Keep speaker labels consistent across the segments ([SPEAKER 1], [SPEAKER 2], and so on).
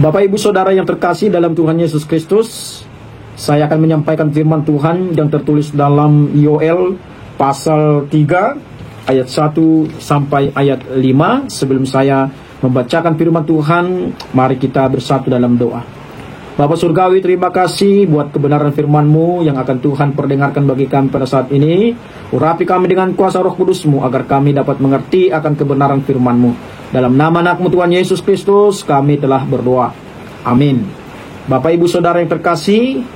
[SPEAKER 1] Bapak Ibu Saudara yang terkasih dalam Tuhan Yesus Kristus, saya akan menyampaikan firman Tuhan yang tertulis dalam Yoel pasal 3 ayat 1 sampai ayat 5. Sebelum saya membacakan firman Tuhan, mari kita bersatu dalam doa. Bapa Surgawi, terima kasih buat kebenaran firman-Mu yang akan Tuhan perdengarkan bagi kami pada saat ini. Urapi kami dengan kuasa Roh Kudus-Mu agar kami dapat mengerti akan kebenaran firman-Mu. Dalam nama anak-Mu Tuhan Yesus Kristus kami telah berdoa. Amin. Bapak Ibu Saudara yang terkasih,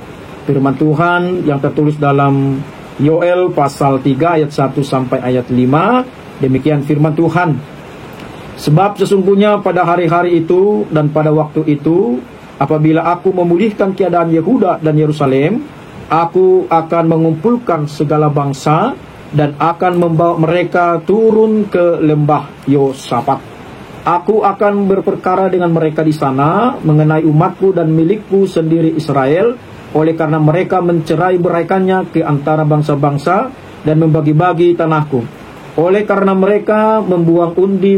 [SPEAKER 1] firman Tuhan yang tertulis dalam Yoel pasal 3 ayat 1 sampai ayat 5. Demikian firman Tuhan. Sebab sesungguhnya pada hari-hari itu dan pada waktu itu, apabila aku memulihkan keadaan Yehuda dan Yerusalem, aku akan mengumpulkan segala bangsa dan akan membawa mereka turun ke lembah Yosafat. Aku akan berperkara dengan mereka di sana mengenai umatku dan milikku sendiri Israel, oleh karena mereka mencerai beraikannya ke antara bangsa-bangsa dan membagi-bagi tanahku. Oleh karena mereka membuang undi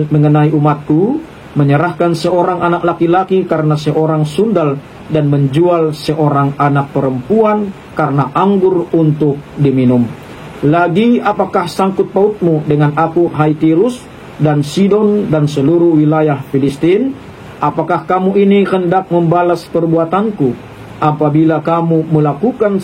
[SPEAKER 1] mengenai umatku, menyerahkan seorang anak laki-laki karena seorang sundal, dan menjual seorang anak perempuan karena anggur untuk diminum. Lagi apakah sangkut pautmu dengan aku, hai Tirus dan Sidon dan seluruh wilayah Filistin? Apakah kamu ini hendak membalas perbuatanku apabila kamu melakukan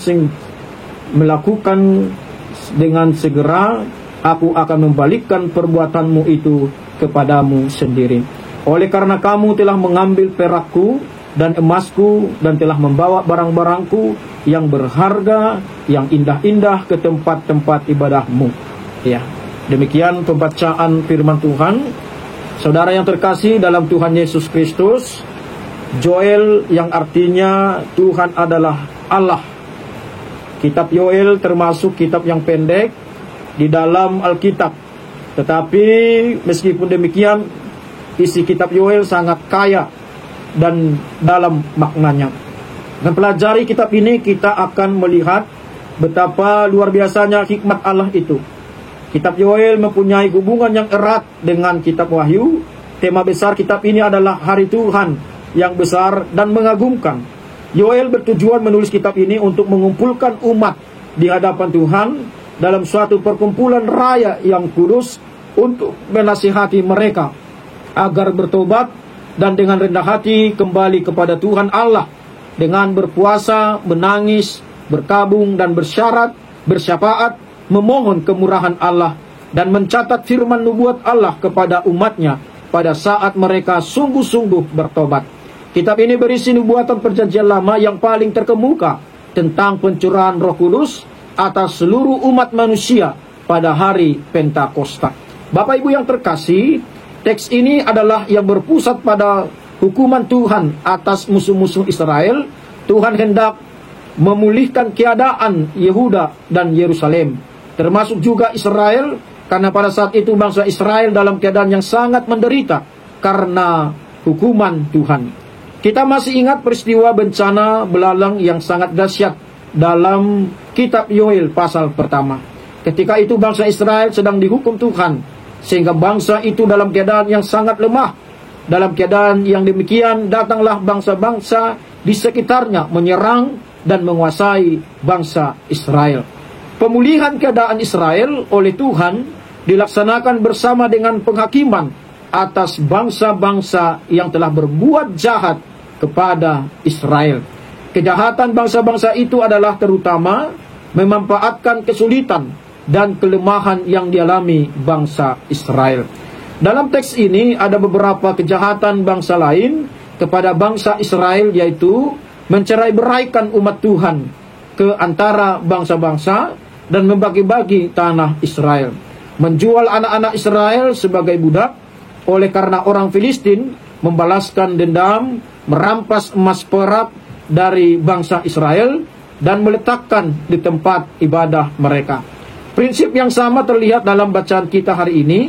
[SPEAKER 1] dengan segera? Aku akan membalikkan perbuatanmu itu kepadamu sendiri. Oleh karena kamu telah mengambil perakku dan emasku dan telah membawa barang-barangku yang berharga, yang indah-indah ke tempat-tempat ibadahmu. Ya, demikian pembacaan firman Tuhan. Saudara yang terkasih dalam Tuhan Yesus Kristus, Yoel yang artinya Tuhan adalah Allah. Kitab Yoel termasuk kitab yang pendek di dalam Alkitab. Tetapi meskipun demikian, isi kitab Yoel sangat kaya dan dalam maknanya. Dengan pelajari kitab ini, kita akan melihat betapa luar biasanya hikmat Allah itu. Kitab Yoel mempunyai hubungan yang erat dengan kitab Wahyu. Tema besar kitab ini adalah Hari Tuhan yang besar dan mengagumkan. Yoel bertujuan menulis kitab ini untuk mengumpulkan umat di hadapan Tuhan dalam suatu perkumpulan raya yang kudus, untuk menasihati mereka agar bertobat dan dengan rendah hati kembali kepada Tuhan Allah, dengan berpuasa, menangis, berkabung dan bersyafaat, memohon kemurahan Allah dan mencatat firman nubuat Allah kepada umatnya pada saat mereka sungguh-sungguh bertobat. Kitab ini berisi nubuatan perjanjian lama yang paling terkemuka tentang pencurahan Roh Kudus atas seluruh umat manusia pada hari Pentakosta. Bapak Ibu yang terkasih, teks ini adalah yang berpusat pada hukuman Tuhan atas musuh-musuh Israel. Tuhan hendak memulihkan keadaan Yehuda dan Yerusalem, termasuk juga Israel, karena pada saat itu bangsa Israel dalam keadaan yang sangat menderita karena hukuman Tuhan. Kita masih ingat peristiwa bencana belalang yang sangat dahsyat dalam kitab Yoel pasal pertama. Ketika itu bangsa Israel sedang dihukum Tuhan, sehingga bangsa itu dalam keadaan yang sangat lemah. Dalam keadaan yang demikian, datanglah bangsa-bangsa di sekitarnya menyerang dan menguasai bangsa Israel. Pemulihan keadaan Israel oleh Tuhan dilaksanakan bersama dengan penghakiman atas bangsa-bangsa yang telah berbuat jahat kepada Israel. Kejahatan bangsa-bangsa itu adalah terutama memanfaatkan kesulitan dan kelemahan yang dialami bangsa Israel. Dalam teks ini ada beberapa kejahatan bangsa lain kepada bangsa Israel, yaitu mencerai beraikan umat Tuhan ke antara bangsa-bangsa dan membagi-bagi tanah Israel, menjual anak-anak Israel sebagai budak. Oleh karena orang Filistin membalaskan dendam, merampas emas perak dari bangsa Israel dan meletakkan di tempat ibadah mereka. Prinsip yang sama terlihat dalam bacaan kita hari ini.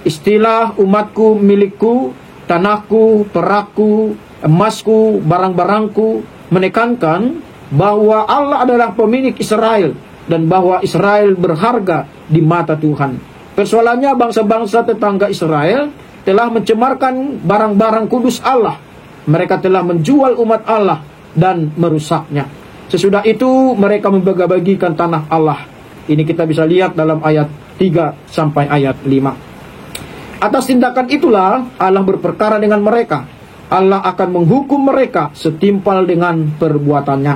[SPEAKER 1] Istilah umatku, milikku, tanahku, perakku, emasku, barang-barangku menekankan bahwa Allah adalah pemilik Israel dan bahwa Israel berharga di mata Tuhan. Persoalannya bangsa-bangsa tetangga Israel telah mencemarkan barang-barang kudus Allah mereka telah menjual umat Allah dan merusaknya. Sesudah itu mereka membagi-bagikan tanah Allah. Ini kita bisa lihat dalam ayat 3 sampai ayat 5. Atas tindakan itulah Allah berperkara dengan mereka. Allah akan menghukum mereka setimpal dengan perbuatannya.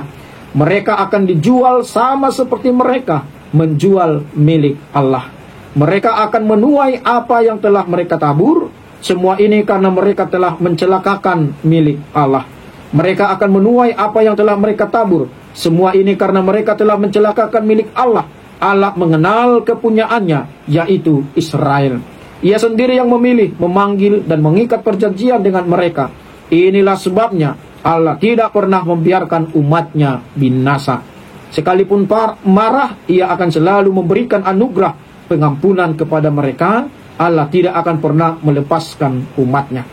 [SPEAKER 1] Mereka akan dijual sama seperti mereka menjual milik Allah. Mereka akan menuai apa yang telah mereka tabur. Semua ini karena mereka telah mencelakakan milik Allah. Mereka akan menuai apa yang telah mereka tabur. Semua ini karena mereka telah mencelakakan milik Allah. Allah mengenal kepunyaannya, yaitu Israel. Ia sendiri yang memilih, memanggil, dan mengikat perjanjian dengan mereka. Inilah sebabnya Allah tidak pernah membiarkan umatnya binasa. Sekalipun marah, ia akan selalu memberikan anugerah pengampunan kepada mereka. Allah tidak akan pernah melepaskan umatnya.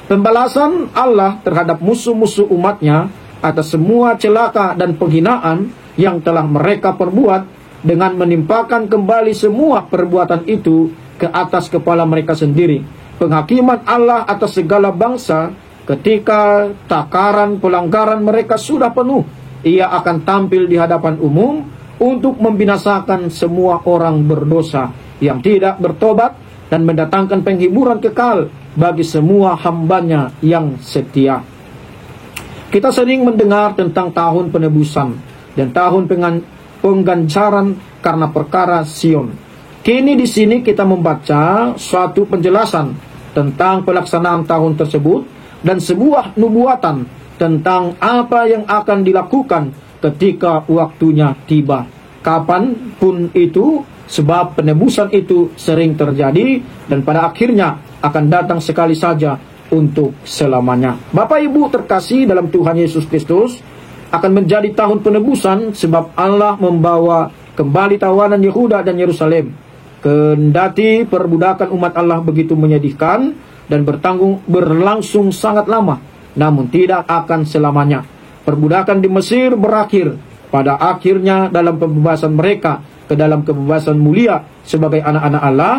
[SPEAKER 1] Pembalasan Allah terhadap musuh-musuh umatnya atas semua celaka dan penghinaan yang telah mereka perbuat dengan menimpakan kembali semua perbuatan itu ke atas kepala mereka sendiri. Penghakiman Allah atas segala bangsa ketika takaran pelanggaran mereka sudah penuh. Ia akan tampil di hadapan umum untuk membinasakan semua orang berdosa yang tidak bertobat dan mendatangkan penghiburan kekal bagi semua hambanya yang setia. Kita sering mendengar tentang tahun penebusan dan tahun penggancaran karena perkara Sion. Kini di sini kita membaca suatu penjelasan tentang pelaksanaan tahun tersebut dan sebuah nubuatan tentang apa yang akan dilakukan ketika waktunya tiba. Kapan pun itu, sebab penebusan itu sering terjadi dan pada akhirnya akan datang sekali saja untuk selamanya. Bapak Ibu terkasih dalam Tuhan Yesus Kristus, akan menjadi tahun penebusan sebab Allah membawa kembali tawanan Yehuda dan Yerusalem. Kendati perbudakan umat Allah begitu menyedihkan dan berlangsung sangat lama, namun tidak akan selamanya. Perbudakan di Mesir berakhir pada akhirnya dalam pembebasan mereka ke dalam kebebasan mulia sebagai anak-anak Allah.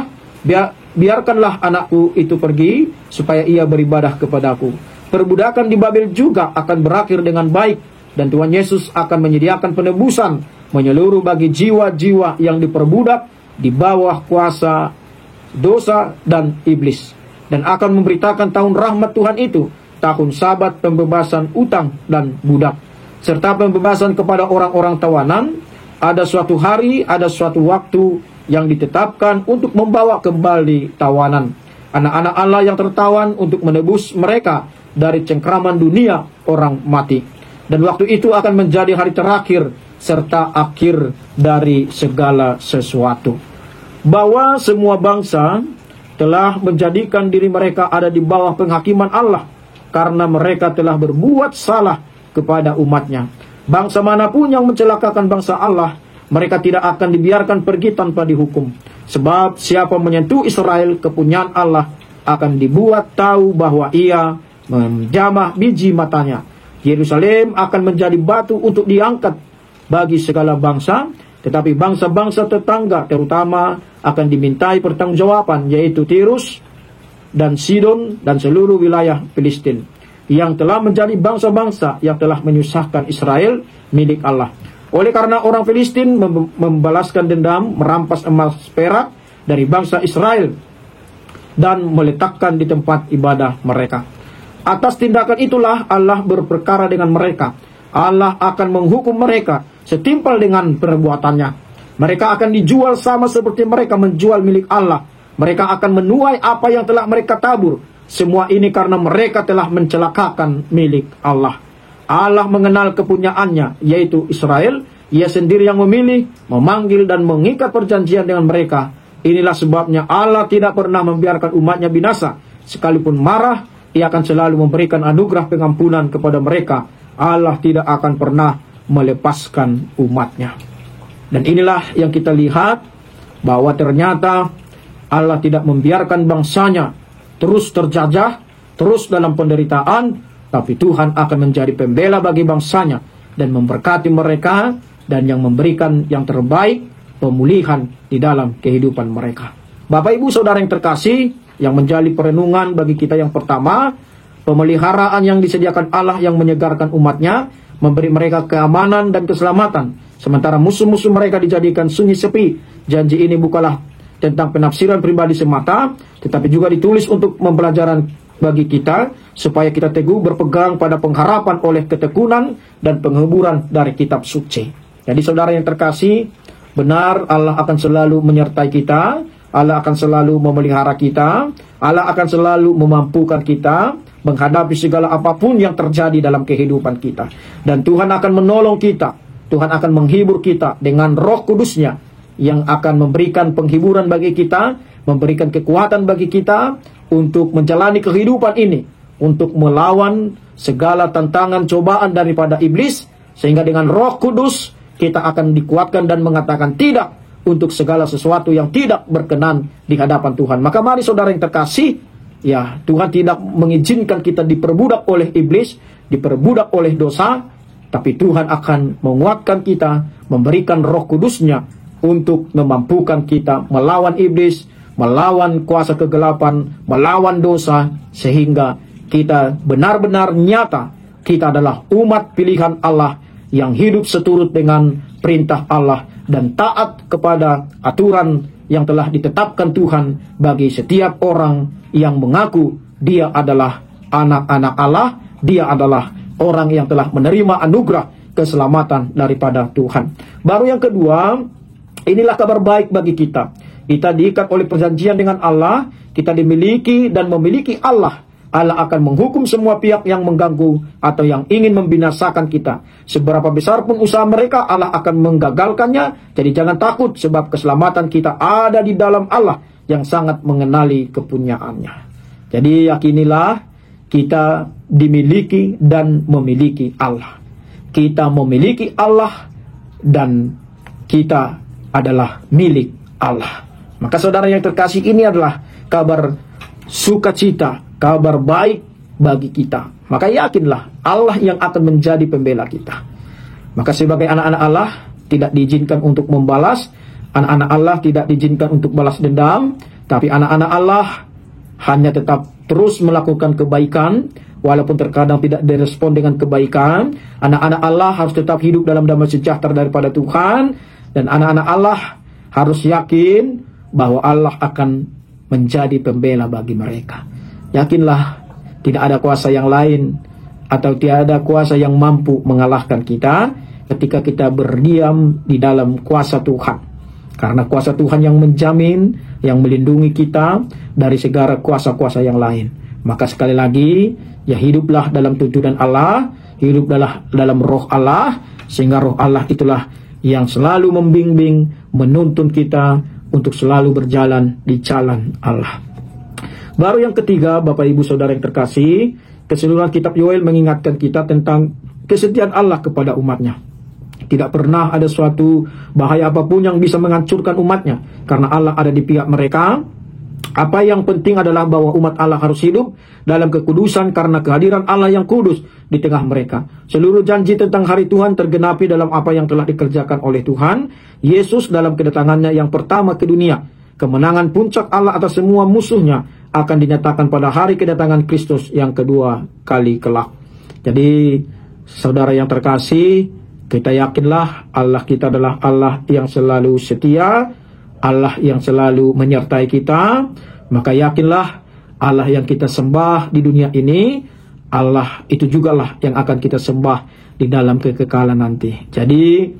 [SPEAKER 1] Biarkanlah anakku itu pergi supaya ia beribadah kepadaku. Perbudakan di Babel juga akan berakhir dengan baik, dan Tuhan Yesus akan menyediakan penebusan menyeluruh bagi jiwa-jiwa yang diperbudak di bawah kuasa dosa dan iblis, dan akan memberitakan tahun rahmat Tuhan itu, tahun Sabat, pembebasan utang dan budak, serta pembebasan kepada orang-orang tawanan. Ada suatu hari, ada suatu waktu yang ditetapkan untuk membawa kembali tawanan anak-anak Allah yang tertawan, untuk menebus mereka dari cengkraman dunia orang mati. Dan waktu itu akan menjadi hari terakhir serta akhir dari segala sesuatu. Bahwa semua bangsa telah menjadikan diri mereka ada di bawah penghakiman Allah karena mereka telah berbuat salah kepada umatnya. Bangsa manapun yang mencelakakan bangsa Allah, mereka tidak akan dibiarkan pergi tanpa dihukum. Sebab siapa menyentuh Israel, kepunyaan Allah, akan dibuat tahu bahwa ia menjamah biji matanya. Yerusalem akan menjadi batu untuk diangkat bagi segala bangsa, tetapi bangsa-bangsa tetangga terutama akan dimintai pertanggungjawaban, yaitu Tirus dan Sidon dan seluruh wilayah Filistin, yang telah menjadi bangsa-bangsa yang telah menyusahkan Israel milik Allah. Oleh karena orang Filistin membalaskan dendam, merampas emas perak dari bangsa Israel dan meletakkan di tempat ibadah mereka. Atas tindakan itulah Allah berperkara dengan mereka. Allah akan menghukum mereka setimpal dengan perbuatannya. Mereka akan dijual sama seperti mereka menjual milik Allah. Mereka akan menuai apa yang telah mereka tabur. Semua ini karena mereka telah mencelakakan milik Allah. Allah mengenal kepunyaannya, yaitu Israel. Ia sendiri yang memilih, memanggil, dan mengikat perjanjian dengan mereka. Inilah sebabnya Allah tidak pernah membiarkan umatnya binasa. Sekalipun marah, Ia akan selalu memberikan anugerah pengampunan kepada mereka. Allah tidak akan pernah melepaskan umatnya. Dan inilah yang kita lihat, bahwa ternyata Allah tidak membiarkan bangsanya terus terjajah, terus dalam penderitaan, tapi Tuhan akan menjadi pembela bagi bangsanya dan memberkati mereka, dan yang memberikan yang terbaik, pemulihan di dalam kehidupan mereka. Bapak Ibu Saudara yang terkasih, yang menjadi perenungan bagi kita yang pertama, pemeliharaan yang disediakan Allah yang menyegarkan umatnya, memberi mereka keamanan dan keselamatan, sementara musuh-musuh mereka dijadikan sunyi sepi. Janji ini bukanlah tentang penafsiran pribadi semata, tetapi juga ditulis untuk pembelajaran bagi kita, supaya kita teguh berpegang pada pengharapan oleh ketekunan dan penghiburan dari kitab suci. Jadi saudara yang terkasih, benar Allah akan selalu menyertai kita, Allah akan selalu memelihara kita, Allah akan selalu memampukan kita menghadapi segala apapun yang terjadi dalam kehidupan kita. Dan Tuhan akan menolong kita, Tuhan akan menghibur kita dengan Roh Kudus-Nya yang akan memberikan penghiburan bagi kita, memberikan kekuatan bagi kita untuk menjalani kehidupan ini, untuk melawan segala tantangan cobaan daripada iblis, sehingga dengan Roh Kudus kita akan dikuatkan dan mengatakan tidak untuk segala sesuatu yang tidak berkenan di hadapan Tuhan. Maka mari saudara yang terkasih, ya, Tuhan tidak mengizinkan kita diperbudak oleh iblis, diperbudak oleh dosa, tapi Tuhan akan menguatkan kita, memberikan Roh Kudus-Nya untuk memampukan kita melawan iblis, melawan kuasa kegelapan, melawan dosa, sehingga kita benar-benar nyata kita adalah umat pilihan Allah yang hidup seturut dengan perintah Allah dan taat kepada aturan yang telah ditetapkan Tuhan bagi setiap orang yang mengaku dia adalah anak-anak Allah, dia adalah orang yang telah menerima anugerah keselamatan daripada Tuhan. Baru yang kedua, inilah kabar baik bagi kita. Kita diikat oleh perjanjian dengan Allah, kita dimiliki dan memiliki Allah. Allah akan menghukum semua pihak yang mengganggu atau yang ingin membinasakan kita. Seberapa besar pun usaha mereka, Allah akan menggagalkannya. Jadi jangan takut, sebab keselamatan kita ada di dalam Allah yang sangat mengenali kepunyaannya. Jadi yakinilah kita dimiliki dan memiliki Allah. Kita memiliki Allah dan kita adalah milik Allah. Maka saudara yang terkasih, ini adalah kabar sukacita, kabar baik bagi kita. Maka yakinlah Allah yang akan menjadi pembela kita. Maka sebagai anak-anak Allah tidak diizinkan untuk membalas, anak-anak Allah tidak diizinkan untuk balas dendam, tapi anak-anak Allah hanya tetap terus melakukan kebaikan, walaupun terkadang tidak direspon dengan kebaikan. Anak-anak Allah harus tetap hidup dalam damai sejahtera daripada Tuhan, dan anak-anak Allah harus yakin bahwa Allah akan menjadi pembela bagi mereka. Yakinlah tidak ada kuasa yang lain atau tiada kuasa yang mampu mengalahkan kita ketika kita berdiam di dalam kuasa Tuhan. Karena kuasa Tuhan yang menjamin, yang melindungi kita dari segala kuasa-kuasa yang lain. Maka sekali lagi, ya hiduplah dalam tuntunan Allah, hiduplah dalam roh Allah, sehingga roh Allah itulah yang selalu membimbing, menuntun kita untuk selalu berjalan di jalan Allah. Baru yang ketiga, Bapak Ibu Saudara yang terkasih, keseluruhan kitab Yoel mengingatkan kita tentang kesetiaan Allah kepada umatnya. Tidak pernah ada suatu bahaya apapun yang bisa menghancurkan umatnya, karena Allah ada di pihak mereka. Apa yang penting adalah bahwa umat Allah harus hidup dalam kekudusan karena kehadiran Allah yang kudus di tengah mereka. Seluruh janji tentang hari Tuhan tergenapi dalam apa yang telah dikerjakan oleh Tuhan Yesus dalam kedatangannya yang pertama ke dunia. Kemenangan puncak Allah atas semua musuhnya akan dinyatakan pada hari kedatangan Kristus yang kedua kali kelak. Jadi saudara yang terkasih, kita yakinlah Allah kita adalah Allah yang selalu setia, Allah yang selalu menyertai kita. Maka yakinlah Allah yang kita sembah di dunia ini, Allah itu jugalah yang akan kita sembah di dalam kekekalan nanti. Jadi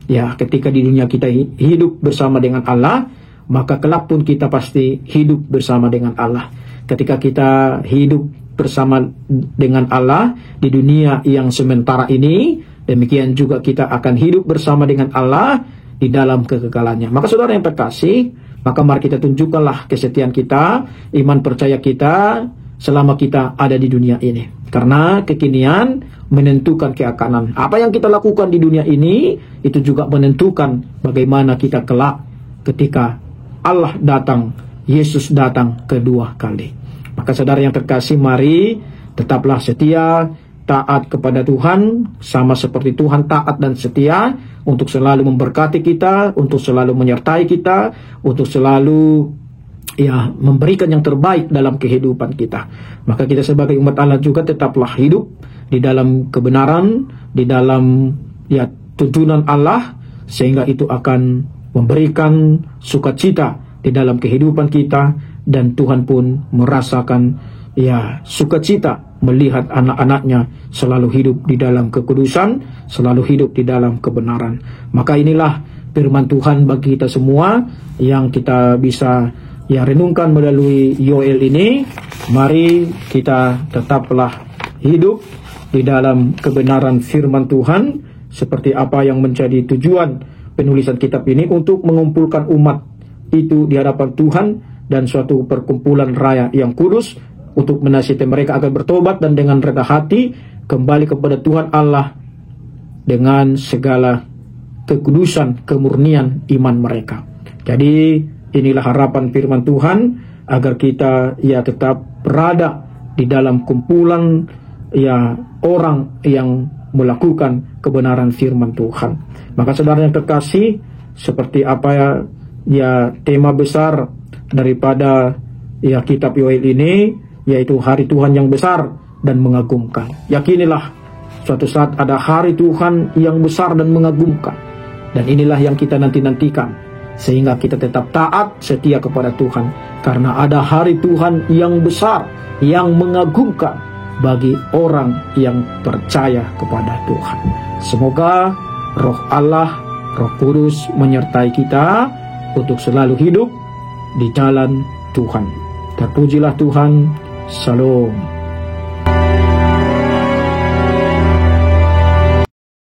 [SPEAKER 1] ya, ketika di dunia kita hidup bersama dengan Allah, maka kelak pun kita pasti hidup bersama dengan Allah. Ketika kita hidup bersama dengan Allah di dunia yang sementara ini, demikian juga kita akan hidup bersama dengan Allah di dalam kekekalannya. Maka saudara yang terkasih, maka mari kita tunjukkanlah kesetiaan kita, iman percaya kita selama kita ada di dunia ini. Karena kekinian menentukan keakanan. Apa yang kita lakukan di dunia ini, itu juga menentukan bagaimana kita kelak ketika Allah datang, Yesus datang kedua kali. Maka saudara yang terkasih, mari tetaplah setia, taat kepada Tuhan, sama seperti Tuhan taat dan setia untuk selalu memberkati kita, untuk selalu menyertai kita, untuk selalu memberikan yang terbaik dalam kehidupan kita. Maka kita sebagai umat Allah juga tetaplah hidup di dalam kebenaran, di dalam tuntunan Allah, sehingga itu akan memberikan sukacita di dalam kehidupan kita, dan Tuhan pun merasakan sukacita melihat anak-anaknya selalu hidup di dalam kekudusan, selalu hidup di dalam kebenaran. Maka inilah firman Tuhan bagi kita semua yang kita bisa renungkan melalui Yoel ini. Mari kita tetaplah hidup di dalam kebenaran firman Tuhan, seperti apa yang menjadi tujuan penulisan kitab ini, untuk mengumpulkan umat itu di hadapan Tuhan dan suatu perkumpulan raya yang kudus, untuk menasihati mereka agar bertobat dan dengan rendah hati kembali kepada Tuhan Allah dengan segala kekudusan, kemurnian iman mereka. Jadi inilah harapan firman Tuhan, agar kita tetap berada di dalam kumpulan orang yang melakukan kebenaran firman Tuhan. Maka saudara yang terkasih, seperti apa tema besar daripada kitab Yoel ini, yaitu hari Tuhan yang besar dan mengagumkan. Yakinilah suatu saat ada hari Tuhan yang besar dan mengagumkan, dan inilah yang kita nanti-nantikan, sehingga kita tetap taat setia kepada Tuhan, karena ada hari Tuhan yang besar, yang mengagumkan bagi orang yang percaya kepada Tuhan. Semoga Roh Allah, Roh Kudus menyertai kita untuk selalu hidup di jalan Tuhan. Terpujilah Tuhan. Shalom.